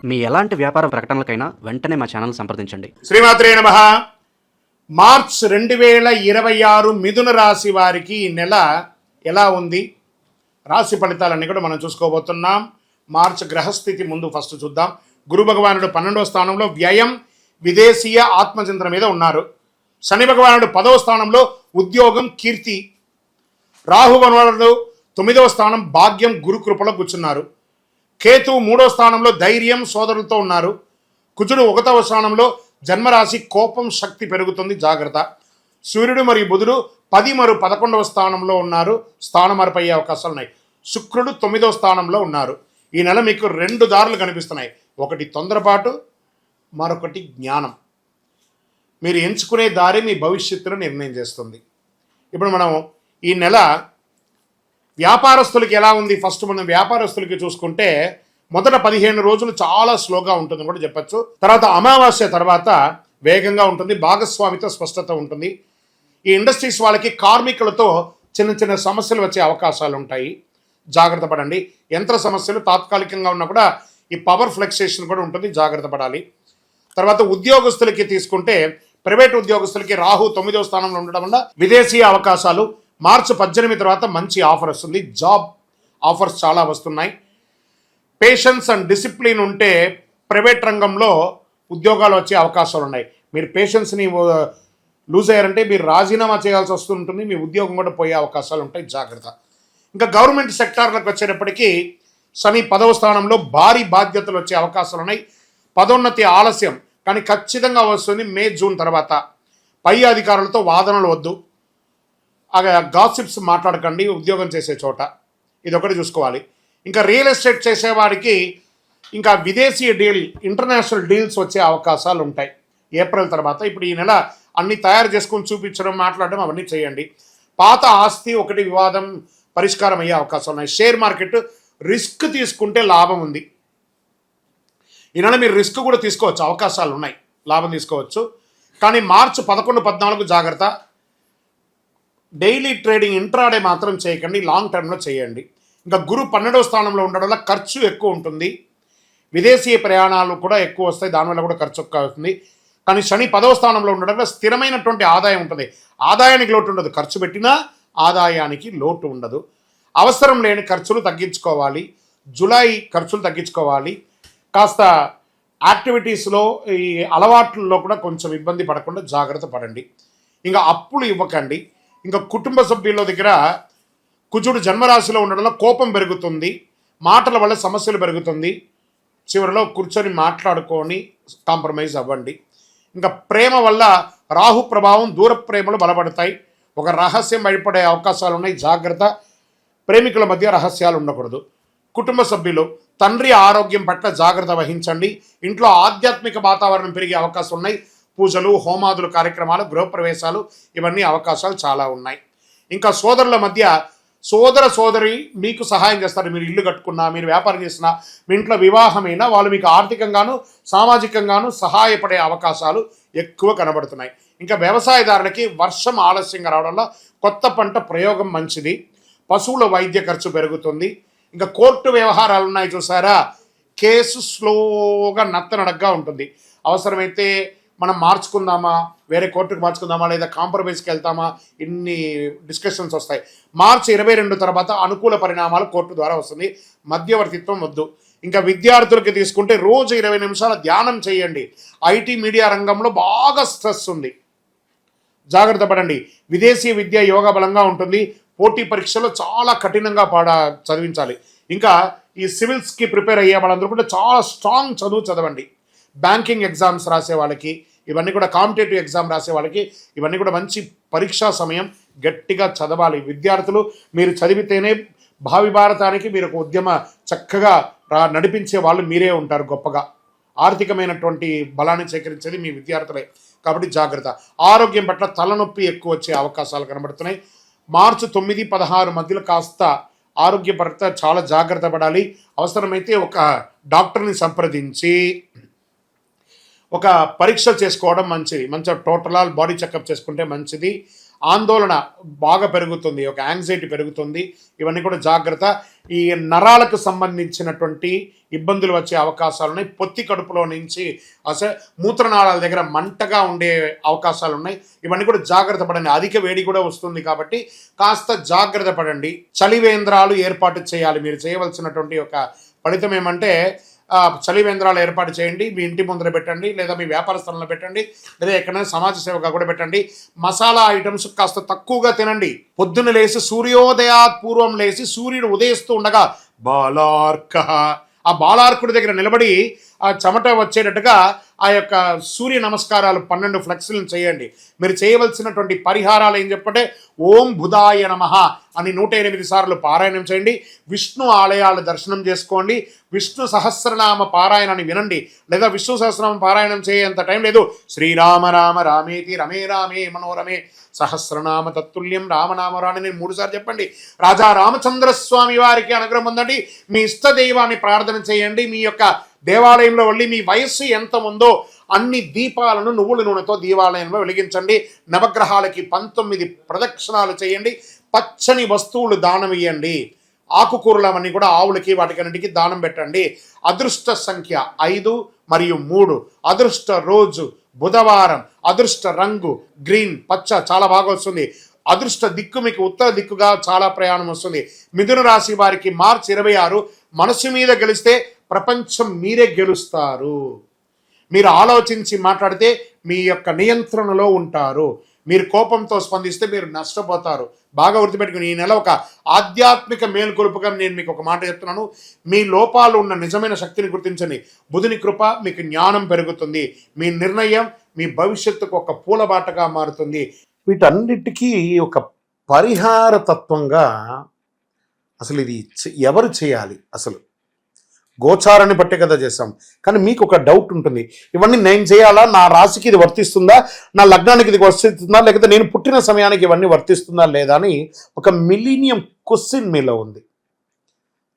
మీ ఎలాంటి వ్యాపార ప్రకటనలకైనా వెంటనే మా ఛానల్ సంప్రదించండి. శ్రీమాత్రే నమః. మార్చ్ 2026 మిథున రాశి వారికి ఈ నెల ఎలా ఉంది, రాశి ఫలితాలన్నీ కూడా మనం చూసుకోబోతున్నాం. మార్చ్ గ్రహస్థితి ముందు ఫస్ట్ చూద్దాం. గురు భగవానుడు 12వ స్థానంలో వ్యయం, విదేశీయ ఆత్మచింతన మీద ఉన్నారు. శని భగవానుడు 10వ స్థానంలో ఉద్యోగం, కీర్తి. రాహు భగవానుడు 9వ స్థానం భాగ్యం, గురుకృపలో కూర్చున్నారు. కేతు 3వ స్థానంలో ధైర్యం, సోదరులతో ఉన్నారు. కుజుడు 1వ స్థానంలో జన్మరాశి, కోపం, శక్తి పెరుగుతుంది, జాగ్రత్త. సూర్యుడు మరియు బుధుడు 10 మరియు 11వ స్థానంలో ఉన్నారు, స్థానం మార్పు అయ్యే అవకాశాలు ఉన్నాయి. శుక్రుడు 9వ స్థానంలో ఉన్నారు. ఈ నెల మీకు 2 దారులు కనిపిస్తున్నాయి. ఒకటి తొందరపాటు, మరొకటి జ్ఞానం. మీరు ఎంచుకునే దారి మీ భవిష్యత్తును నిర్ణయం చేస్తుంది. ఇప్పుడు మనం ఈ నెల వ్యాపారస్తులకి ఎలా ఉంది, ఫస్ట్ మనం వ్యాపారస్తులకి చూసుకుంటే మొదట 15 రోజులు చాలా స్లోగా ఉంటుందని కూడా చెప్పచ్చు. తర్వాత అమావాస్య తర్వాత వేగంగా ఉంటుంది, భాగస్వామితో స్పష్టత ఉంటుంది. ఈ ఇండస్ట్రీస్ వాళ్ళకి కార్మికులతో చిన్న చిన్న సమస్యలు వచ్చే అవకాశాలు ఉంటాయి, జాగ్రత్త పడండి. యంత్ర సమస్యలు తాత్కాలికంగా ఉన్నా కూడా ఈ పవర్ ఫ్లక్సేషన్ కూడా ఉంటుంది, జాగ్రత్త పడాలి. తర్వాత ఉద్యోగస్తులకి తీసుకుంటే ప్రైవేట్ ఉద్యోగస్తులకి రాహు 9వ స్థానంలో ఉండడం వల్ల విదేశీ అవకాశాలు. మార్చి 18 తర్వాత మంచి ఆఫర్ వస్తుంది, జాబ్ ఆఫర్స్ చాలా వస్తున్నాయి. పేషెన్స్ అండ్ డిసిప్లిన్ ఉంటే ప్రైవేట్ రంగంలో ఉద్యోగాలు వచ్చే అవకాశాలు ఉన్నాయి. మీరు పేషెన్స్ని లూజ్ అయ్యారంటే మీరు రాజీనామా చేయాల్సి వస్తుంటుంది, మీ ఉద్యోగం కూడా పోయే అవకాశాలు ఉంటాయి, జాగ్రత్త. ఇంకా గవర్నమెంట్ సెక్టార్లకు వచ్చేటప్పటికీ శని 10వ స్థానంలో భారీ బాధ్యతలు వచ్చే అవకాశాలు ఉన్నాయి. పదోన్నతి ఆలస్యం కానీ ఖచ్చితంగా వస్తుంది మే, జూన్ తర్వాత. పై అధికారులతో వాదనలు వద్దు, గాసిప్స్ మాట్లాడకండి ఉద్యోగం చేసే చోట, ఇదొకటి చూసుకోవాలి. ఇంకా రియల్ ఎస్టేట్ చేసేవాడికి ఇంకా విదేశీ డీల్, ఇంటర్నేషనల్ డీల్స్ వచ్చే అవకాశాలు ఉంటాయి ఏప్రిల్ తర్వాత. ఇప్పుడు ఈ నెల అన్ని తయారు చేసుకొని చూపించడం, మాట్లాడడం అవన్నీ చేయండి. పాత ఆస్తి ఒకటి వివాదం పరిష్కారం అయ్యే అవకాశాలు ఉన్నాయి. షేర్ మార్కెట్ రిస్క్ తీసుకుంటే లాభం ఉంది. ఈ నెల మీరు రిస్క్ కూడా తీసుకోవచ్చు, అవకాశాలు ఉన్నాయి, లాభం తీసుకోవచ్చు. కానీ మార్చి 11, 14 జాగ్రత్త. డైలీ ట్రేడింగ్, ఇంట్రాడే మాత్రం చేయకండి, లాంగ్ టర్మ్లో చేయండి. ఇంకా గురు 12వ స్థానంలో ఉండడం వల్ల ఖర్చు ఎక్కువ ఉంటుంది. విదేశీ ప్రయాణాలు కూడా ఎక్కువ వస్తాయి, దానివల్ల కూడా ఖర్చు ఎక్కువ అవుతుంది. కానీ శని 10వ స్థానంలో ఉండడం వల్ల స్థిరమైనటువంటి ఆదాయం ఉంటుంది. ఆదాయానికి లోటు ఉండదు, ఖర్చు పెట్టినా ఆదాయానికి లోటు ఉండదు. అవసరం లేని ఖర్చులు తగ్గించుకోవాలి, జూలై ఖర్చులు తగ్గించుకోవాలి. కాస్త యాక్టివిటీస్లో, ఈ అలవాట్లలో కూడా కొంచెం ఇబ్బంది పడకుండా జాగ్రత్త పడండి. ఇంకా అప్పులు ఇవ్వకండి. ఇంకా కుటుంబ సభ్యుల దగ్గర కుజుడు జన్మరాశిలో ఉండడంలో కోపం పెరుగుతుంది, మాటల వల్ల సమస్యలు పెరుగుతుంది. చివరిలో కూర్చొని మాట్లాడుకొని కాంప్రమైజ్ అవ్వండి. ఇంకా ప్రేమ వల్ల రాహు ప్రభావం, దూర ప్రేమలు బలపడతాయి. ఒక రహస్యం బయటపడే అవకాశాలు ఉన్నాయి, జాగ్రత్త. ప్రేమికుల మధ్య రహస్యాలు ఉండకూడదు. కుటుంబ సభ్యులు, తండ్రి ఆరోగ్యం పట్ల జాగ్రత్త వహించండి. ఇంట్లో ఆధ్యాత్మిక వాతావరణం పెరిగే అవకాశం ఉన్నాయి. పూజలు, హోమాదులు, కార్యక్రమాలు, గృహప్రవేశాలు, ఇవన్నీ అవకాశాలు చాలా ఉన్నాయి. ఇంకా సోదరుల మధ్య, సోదరి మీకు సహాయం చేస్తారు. మీరు ఇల్లు కట్టుకున్నా, మీరు వ్యాపారం చేసినా, మీ ఇంట్లో వివాహమైనా వాళ్ళు మీకు ఆర్థికంగాను సామాజికంగాను సహాయపడే అవకాశాలు ఎక్కువ కనబడుతున్నాయి. ఇంకా వ్యవసాయదారులకి వర్షం ఆలస్యంగా రావడం వల్ల కొత్త పంట ప్రయోగం మంచిది. పశువుల వైద్య ఖర్చు పెరుగుతుంది. ఇంకా కోర్టు వ్యవహారాలు ఉన్నాయి చూసారా, కేసు స్లోగా నత్తనడగ్గా ఉంటుంది. అవసరమైతే మనం మార్చుకుందామా, వేరే కోర్టుకు మార్చుకుందామా, లేదా కాంప్రమైజ్కి వెళ్తామా, ఇన్ని డిస్కషన్స్ వస్తాయి. మార్చి 22 తర్వాత అనుకూల పరిణామాలు కోర్టు ద్వారా వస్తుంది, మధ్యవర్తిత్వం వద్దు. ఇంకా విద్యార్థులకి తీసుకుంటే రోజు 20 నిమిషాల ధ్యానం చేయండి. ఐటీ మీడియా రంగంలో బాగా స్ట్రెస్ ఉంది, జాగ్రత్త పడండి. విదేశీ విద్య యోగ బలంగా ఉంటుంది. పోటీ పరీక్షలో చాలా కఠినంగా చదివించాలి. ఇంకా ఈ సివిల్స్కి ప్రిపేర్ అయ్యే వాళ్ళందరూ కూడా చాలా స్ట్రాంగ్ చదువు చదవండి. బ్యాంకింగ్ ఎగ్జామ్స్ రాసే వాళ్ళకి, ఇవన్నీ కూడా కాంపిటేటివ్ ఎగ్జామ్ రాసే వాళ్ళకి ఇవన్నీ కూడా మంచి పరీక్షా సమయం, గట్టిగా చదవాలి. విద్యార్థులు మీరు చదివితేనే భావి భారతానికి మీరు ఒక ఉద్యమ చక్కగా నడిపించే వాళ్ళు మీరే ఉంటారు. గొప్పగా ఆర్థికమైనటువంటి బలాన్ని సేకరించేది మీ విద్యార్థులే, కాబట్టి జాగ్రత్త. ఆరోగ్యం పట్ల తలనొప్పి ఎక్కువ వచ్చే అవకాశాలు కనబడుతున్నాయి. మార్చి 9, 16 మధ్యలో కాస్త ఆరోగ్యపరంగా చాలా జాగ్రత్త పడాలి. అవసరమైతే ఒక డాక్టర్ని సంప్రదించి ఒక పరీక్ష చేసుకోవడం మంచిది. మంచిగా టోటల్ బాడీ చెకప్ చేసుకుంటే మంచిది. ఆందోళన బాగా పెరుగుతుంది, ఒక యాంగ్జైటీ పెరుగుతుంది. ఇవన్నీ కూడా జాగ్రత్త. ఈ నరాలకు సంబంధించినటువంటి ఇబ్బందులు వచ్చే అవకాశాలు ఉన్నాయి. పొత్తి కడుపులో నుంచి అసలు మూత్రనాళాల దగ్గర మంటగా ఉండే అవకాశాలు ఉన్నాయి. ఇవన్నీ కూడా జాగ్రత్త పడండి. అధిక వేడి కూడా వస్తుంది కాబట్టి కాస్త జాగ్రత్త పడండి. చలివేంద్రాలు ఏర్పాటు చేయాలి. మీరు చేయవలసినటువంటి ఒక ఫలితం ఏమంటే చలివేంద్రాలు ఏర్పాటు చేయండి. మీ ఇంటి ముందర పెట్టండి, లేదా మీ వ్యాపార స్థలంలో పెట్టండి, లేదా ఎక్కడైనా సమాజ సేవగా కూడా పెట్టండి. మసాలా ఐటమ్స్ కాస్త తక్కువగా తినండి. పొద్దున్న లేచి సూర్యోదయాత్ పూర్వం లేచి సూర్యుడు ఉదయిస్తూ ఉండగా బాలార్క, ఆ బాలార్కుడి దగ్గర నిలబడి ఆ చెమట వచ్చేటట్టుగా ఆ యొక్క సూర్య నమస్కారాలు 12 ఫ్లెక్స్లను చేయండి. మీరు చేయవలసినటువంటి పరిహారాలు ఏం చెప్పంటే ఓం బుధాయ నమః అని 108 సార్లు పారాయణం చేయండి. విష్ణు ఆలయాలు దర్శనం చేసుకోండి. విష్ణు సహస్రనామ పారాయణాన్ని వినండి, లేదా విష్ణు సహస్రనామ పారాయణం చేయేంత టైం లేదు. శ్రీరామ రామ రామేతి రమే రామే మనోరమే సహస్రనామ తత్తుల్యం రామనామరాని నేను 3 సార్లు చెప్పండి. రాజా రామచంద్రస్వామి వారికి అనుగ్రహం పొందండి. మీ ఇష్ట దైవాన్ని ప్రార్థన చేయండి. మీ యొక్క దేవాలయంలో వెళ్ళి మీ వయస్సు ఎంత ఉందో అన్ని దీపాలను నువ్వుల నూనెతో దేవాలయంలో వెలిగించండి. నవగ్రహాలకి 19 ప్రదక్షిణాలు చేయండి. పచ్చని వస్తువులు దానం ఇవ్వండి. ఆకుకూరలవన్నీ కూడా ఆవులకి వాటికన్నిటికీ దానం పెట్టండి. అదృష్ట సంఖ్య 5 మరియు 3. అదృష్ట రోజు బుధవారం. అదృష్ట రంగు గ్రీన్, పచ్చ, చాలా బాగా వస్తుంది. అదృష్ట దిక్కు మీకు ఉత్తర దిక్కుగా చాలా ప్రయాణం వస్తుంది. మిథున రాశి వారికి మార్చి 26 మనసు మీద గెలిస్తే ప్రపంచం మీరే గెలుస్తారు. మీరు ఆలోచించి మాట్లాడితే మీ యొక్క నియంత్రణలో ఉంటారు. మీరు కోపంతో స్పందిస్తే మీరు నష్టపోతారు. బాగా గుర్తుపెట్టుకుని ఈ నెల ఒక ఆధ్యాత్మిక మేల్కొలుపుగా నేను మీకు ఒక మాట చెప్తున్నాను. మీ లోపాలు ఉన్న నిజమైన శక్తిని గుర్తించండి. బుధుని కృప మీకు జ్ఞానం పెరుగుతుంది. మీ నిర్ణయం మీ భవిష్యత్తుకు ఒక పూలబాటగా మారుతుంది. వీటన్నిటికీ ఒక పరిహార తత్వంగా అసలు ఇది ఎవరు చేయాలి? అసలు గోచారాన్ని బట్టే కదా చేస్తాం. కానీ మీకు ఒక డౌట్ ఉంటుంది, ఇవన్నీ నేను చేయాలా? నా రాశికి ఇది వర్తిస్తుందా? నా లగ్నానికి ఇది వర్తిస్తుందా? లేకపోతే నేను పుట్టిన సమయానికి ఇవన్నీ వర్తిస్తుందా లేదా అని ఒక మిలీనియం క్వశ్చన్ మీలో ఉంది.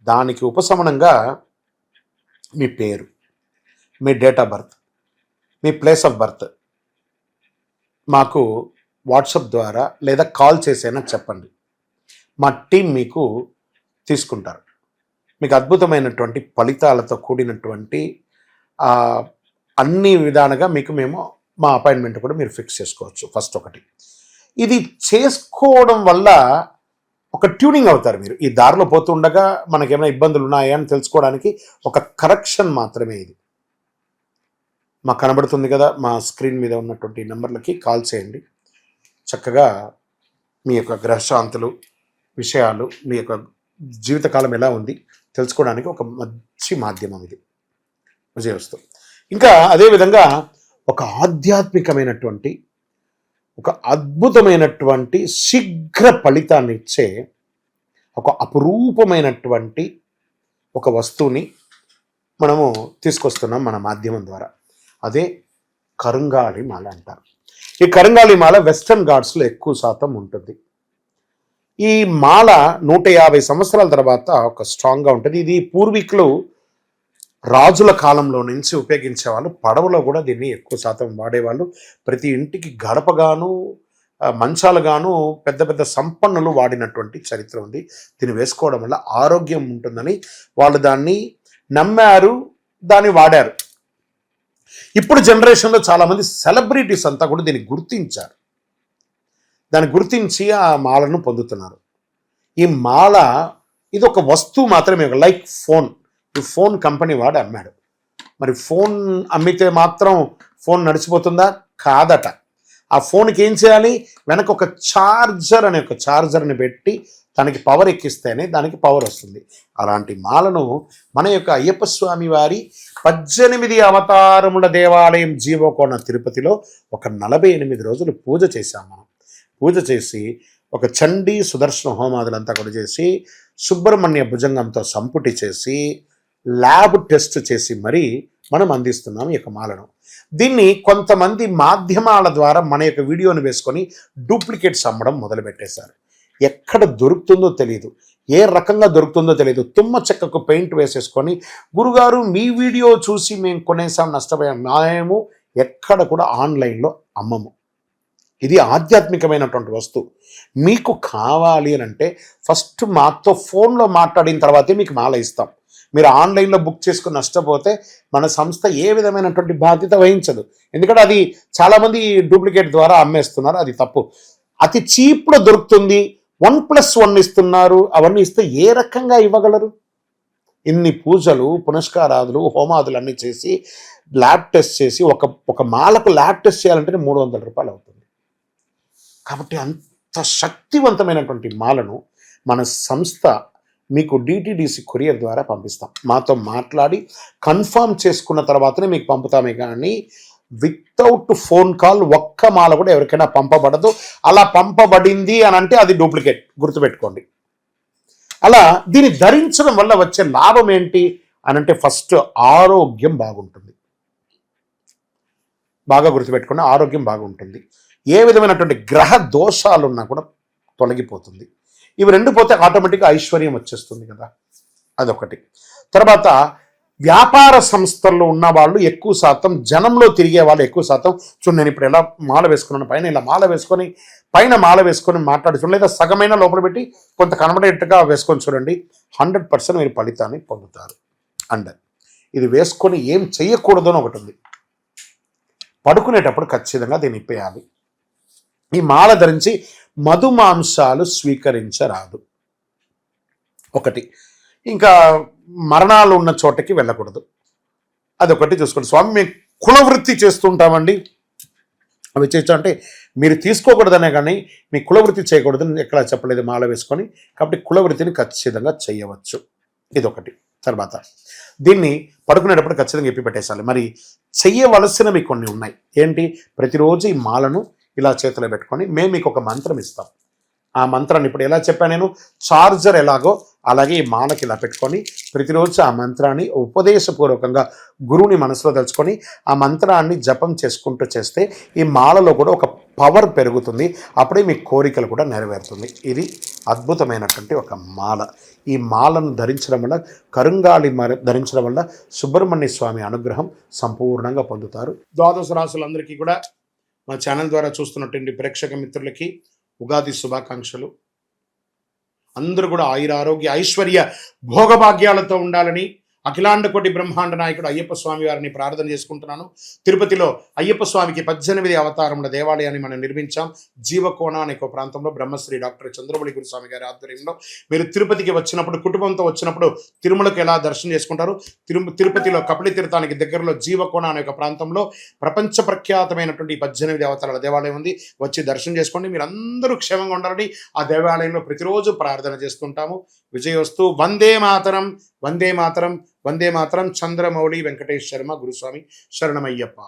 దానికి ఉపశమనంగా మీ పేరు, మీ డేట్ ఆఫ్ బర్త్, మీ ప్లేస్ ఆఫ్ బర్త్ మాకు వాట్సాప్ ద్వారా లేదా కాల్ చేసైనా చెప్పండి. మా టీం మీకు తీసుకుంటారు. మీకు అద్భుతమైనటువంటి ఫలితాలతో కూడినటువంటి అన్ని విధాలుగా మీకు మేము మా అపాయింట్మెంట్ కూడా మీరు ఫిక్స్ చేసుకోవచ్చు. ఫస్ట్ ఒకటి, ఇది చేసుకోవడం వల్ల ఒక ట్యూనింగ్ అవుతారు. మీరు ఈ దారిలో పోతుండగా మనకేమైనా ఇబ్బందులు ఉన్నాయా అని తెలుసుకోవడానికి ఒక కరెక్షన్ మాత్రమే ఇది. మాకు కనబడుతుంది కదా, మా స్క్రీన్ మీద ఉన్నటువంటి నెంబర్లకి కాల్ చేయండి. చక్కగా మీ యొక్క గ్రహశాంతులు విషయాలు, మీ యొక్క జీవితకాలం ఎలా ఉంది తెలుసుకోవడానికి ఒక మంచి మాధ్యమం ఇది. విజయవస్తు. ఇంకా అదేవిధంగా ఒక ఆధ్యాత్మికమైనటువంటి ఒక అద్భుతమైనటువంటి శీఘ్ర ఫలితాన్ని ఇచ్చే ఒక అపురూపమైనటువంటి ఒక వస్తువుని మనము తీసుకొస్తున్నాం మన మాధ్యమం ద్వారా. అదే కరుంగాళి మాల అంటారు. ఈ కరుంగాళి మాల వెస్టర్న్ ఘాట్స్లో ఎక్కువ శాతం ఉంటుంది. ఈ మాల 150 సంవత్సరాల తర్వాత ఒక స్ట్రాంగ్గా ఉంటుంది. ఇది పూర్వీకులు రాజుల కాలంలో నుంచి ఉపయోగించేవాళ్ళు. పడవలో కూడా దీన్ని ఎక్కువ శాతం వాడేవాళ్ళు. ప్రతి ఇంటికి గడపగాను మంచాలుగాను పెద్ద పెద్ద సంపన్నులు వాడినటువంటి చరిత్ర ఉంది. దీన్ని వేసుకోవడం వల్ల ఆరోగ్యం ఉంటుందని వాళ్ళు దాన్ని నమ్మారు, దాన్ని వాడారు. ఇప్పుడు జనరేషన్లో చాలామంది సెలబ్రిటీస్ అంతా కూడా దీన్ని గుర్తించారు. దాన్ని గుర్తించి ఆ మాలను పొందుతున్నారు. ఈ మాల ఇది ఒక వస్తువు మాత్రమే, లైక్ ఫోన్. ఈ ఫోన్ కంపెనీ వాడు అమ్మాడు. మరి ఫోన్ అమ్మితే మాత్రం ఫోన్ నడిచిపోతుందా? కాదట. ఆ ఫోన్కి ఏం చేయాలి? వెనక ఒక ఛార్జర్ అనే ఒక ఛార్జర్ని పెట్టి దానికి పవర్ ఎక్కిస్తేనే దానికి పవర్ వస్తుంది. అలాంటి మాలను మన యొక్క అయ్యప్ప స్వామి వారి 18 అవతారముల దేవాలయం జీవకోణ తిరుపతిలో ఒక 48 రోజులు పూజ చేశాం మనం. పూజ చేసి ఒక చండీ సుదర్శన హోమాదులంతా కూడా చేసి సుబ్రహ్మణ్య భుజంగంతో సంపుటి చేసి ల్యాబ్ టెస్ట్ చేసి మరీ మనం అందిస్తున్నాం ఈ యొక్క మాలను. దీన్ని కొంతమంది మాధ్యమాల ద్వారా మన యొక్క వీడియోని వేసుకొని డూప్లికేట్స్ అమ్మడం మొదలుపెట్టేశారు. ఎక్కడ దొరుకుతుందో తెలియదు, ఏ రకంగా దొరుకుతుందో తెలియదు. తుమ్మ చెక్కకు పెయింట్ వేసేసుకొని గురుగారు మీ వీడియో చూసి మేము కొనేసాం, నష్టపోయాం. మేము ఎక్కడ కూడా ఆన్లైన్లో అమ్మము. ఇది ఆధ్యాత్మికమైనటువంటి వస్తువు. మీకు కావాలి అని అంటే ఫస్ట్ మాతో ఫోన్లో మాట్లాడిన తర్వాతే మీకు మాల ఇస్తాం. మీరు ఆన్లైన్లో బుక్ చేసుకుని నష్టపోతే మన సంస్థ ఏ విధమైనటువంటి బాధ్యత వహించదు. ఎందుకంటే అది చాలామంది డూప్లికేట్ ద్వారా అమ్మేస్తున్నారు, అది తప్పు. అతి చీప్లో దొరుకుతుంది, 1+1 ఇస్తున్నారు. అవన్నీ ఇస్తే ఏ రకంగా ఇవ్వగలరు? ఇన్ని పూజలు పునస్కారాదులు హోమాదులు అన్నీ చేసి ల్యాబ్ టెస్ట్ చేసి ఒక మాలకు ల్యాబ్ టెస్ట్ చేయాలంటే 300 రూపాయలు అవుతుంది. కాబట్టి అంత శక్తివంతమైనటువంటి మాలను మన సంస్థ మీకు డిటిడిసి కొరియర్ ద్వారా పంపిస్తాం. మాతో మాట్లాడి కన్ఫర్మ్ చేసుకున్న తర్వాతనే మీకు పంపుతామే కానీ వితౌట్ ఫోన్ కాల్ ఒక్క మాల కూడా ఎవరికైనా పంపబడదు. అలా పంపబడింది అని అంటే అది డూప్లికేట్, గుర్తుపెట్టుకోండి. అలా దీన్ని ధరించడం వల్ల వచ్చే లాభం ఏంటి అని అంటే ఫస్ట్ ఆరోగ్యం బాగుంటుంది. బాగా గుర్తుపెట్టుకోండి, ఆరోగ్యం బాగుంటుంది. ఏ విధమైనటువంటి గ్రహ దోషాలున్నా కూడా తొలగిపోతుంది. ఇవి రెండు పోతే ఆటోమేటిక్గా ఐశ్వర్యం వచ్చేస్తుంది కదా, అదొకటి. తర్వాత వ్యాపార సంస్థల్లో ఉన్న వాళ్ళు ఎక్కువ శాతం, జనంలో తిరిగే వాళ్ళు ఎక్కువ శాతం, చూడండి నేను ఇప్పుడు ఎలా మాల వేసుకున్నాను, పైన ఇలా మాల వేసుకొని పైన మాల వేసుకొని మాట్లాడుతున్నాను, లేదా సగమైన లోపల పెట్టి కొంత కనబడేట్టుగా వేసుకొని చూడండి, 100% మీరు ఫలితాన్ని పొందుతారు. అండ్ ఇది వేసుకొని ఏం చెయ్యకూడదు అని ఒకటి ఉంది. పడుకునేటప్పుడు ఖచ్చితంగా దీన్ని ఇప్పేయాలి. ఈ మాల ధరించి మధుమాంసాలు స్వీకరించరాదు ఒకటి. ఇంకా మరణాలు ఉన్న చోటకి వెళ్ళకూడదు, అదొకటి చూసుకోండి. స్వామి మేము కులవృత్తి చేస్తుంటామండి, అవి చేయొచ్చు అంటే మీరు తీసుకోకూడదనే కానీ మీ కులవృత్తి చేయకూడదని ఎక్కడా చెప్పలేదు మాల వేసుకొని. కాబట్టి కులవృత్తిని ఖచ్చితంగా చేయవచ్చు, ఇదొకటి. తర్వాత దీన్ని పడుకునేటప్పుడు ఖచ్చితంగా ఎప్పి పెట్టేసాలి. మరి చెయ్యవలసినవి కొన్ని ఉన్నాయి. ఏంటి? ప్రతిరోజు ఈ మాలను ఇలా చేతిలో పెట్టుకొని మేము మీకు ఒక మంత్రం ఇస్తాం. ఆ మంత్రాన్ని ఇప్పుడు ఎలా చెప్పాను నేను, చార్జర్ ఎలాగో అలాగే ఈ మాలకి ఇలా పెట్టుకొని ప్రతిరోజు ఆ మంత్రాన్ని ఉపదేశపూర్వకంగా గురువుని మనసులో తలుచుకొని ఆ మంత్రాన్ని జపం చేసుకుంటూ చేస్తే ఈ మాలలో కూడా ఒక పవర్ పెరుగుతుంది. అప్పుడే మీ కోరికలు కూడా నెరవేరుతుంది. ఇది అద్భుతమైనటువంటి ఒక మాల. ఈ మాలను ధరించడం వల్ల, కరుంగాళి ధరించడం వల్ల సుబ్రహ్మణ్య స్వామి అనుగ్రహం సంపూర్ణంగా పొందుతారు. ద్వాదశ రాశులందరికీ కూడా మా ఛానల్ ద్వారా చూస్తున్నటువంటి ప్రేక్షక మిత్రులకి ఉగాది శుభాకాంక్షలు. అందరూ కూడా ఆయుర ఆరోగ్య ఐశ్వర్య భోగభాగ్యాలతో ఉండాలని అఖిలాండ కోటి బ్రహ్మాండ నాయకుడు అయ్యప్ప స్వామి వారిని ప్రార్థన చేసుకుంటున్నాను. తిరుపతిలో అయ్యప్ప స్వామికి 18 అవతారముల దేవాలయాన్ని మనం నిర్మించాం. జీవకోణ అనే ఒక ప్రాంతంలో బ్రహ్మశ్రీ డాక్టర్ చంద్రమౌళి గురుస్వామి గారి ఆధ్వర్యంలో. మీరు తిరుపతికి వచ్చినప్పుడు, కుటుంబంతో వచ్చినప్పుడు తిరుమలకు ఎలా దర్శనం చేసుకుంటారు, తిరుపతిలో కపిలి తీర్థానికి దగ్గరలో జీవకోణ అనే ఒక ప్రాంతంలో ప్రపంచ ప్రఖ్యాతమైనటువంటి 18 అవతారాల దేవాలయం ఉంది. వచ్చి దర్శనం చేసుకోండి. మీరు అందరూ క్షేమంగా ఉండాలని ఆ దేవాలయంలో ప్రతిరోజు ప్రార్థన చేస్తుంటాము. విజయోస్తు. వందే మాతరం, వందే మాతరం, వందే మాతరం. చంద్రమౌళి వెంకటేష్ శర్మ గురుస్వామి. శరణమయ్యప్ప.